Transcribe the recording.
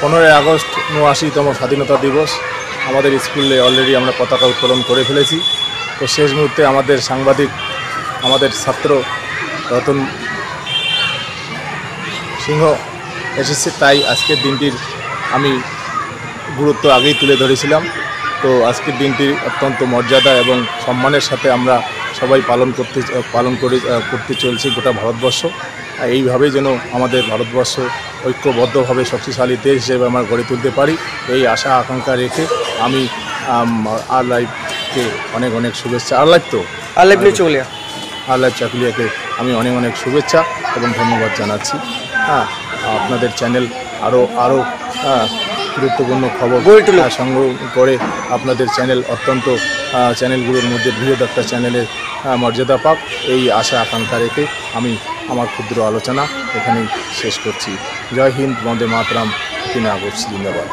15ই August 79তম স্বাধীনতা দিবস। আমাদের স্কুলে অলরেডি আমরা পতাকা উত্তোলন করে ফেলেছি। তো শেষ মুহূর্তে আমাদের সাংবাদিক, আমাদের ছাত্র রতন সিংহ এসেছে, তাই আজকের দিনটির আমি গুরুত্ব আগেই তুলে ধরেছিলাম। তো আজকের দিনটি অত্যন্ত মর্যাদা এবং সম্মানের সাথে আমরা সবাই করতে চলছি গোটা ভারতবর্ষ। এইভাবেই যেন আমাদের ভারতবর্ষ ঐক্যবদ্ধভাবে শক্তিশালী দেশ হিসেবে আমরা গড়ে তুলতে পারি, এই আশা আকাঙ্ক্ষা রেখে আমি আর লাইভকে অনেক অনেক শুভেচ্ছা। আর লাইভ চাকুলিয়াকে আমি অনেক অনেক শুভেচ্ছা এবং ধন্যবাদ জানাচ্ছি। আপনাদের চ্যানেল আরও গুরুত্বপূর্ণ খবর সংগ্রহ করে আপনাদের চ্যানেল অত্যন্ত চ্যানেলগুলোর মধ্যে বৃহৎ একটা চ্যানেলের মর্যাদা পাক, এই আশা আকাঙ্ক্ষা রেখে আমি আমার ক্ষুদ্র আলোচনা এখানেই শেষ করছি। জয় হিন্দ, বন্দে মাতরম, 3 আগস্ট জিন্দাবাদ।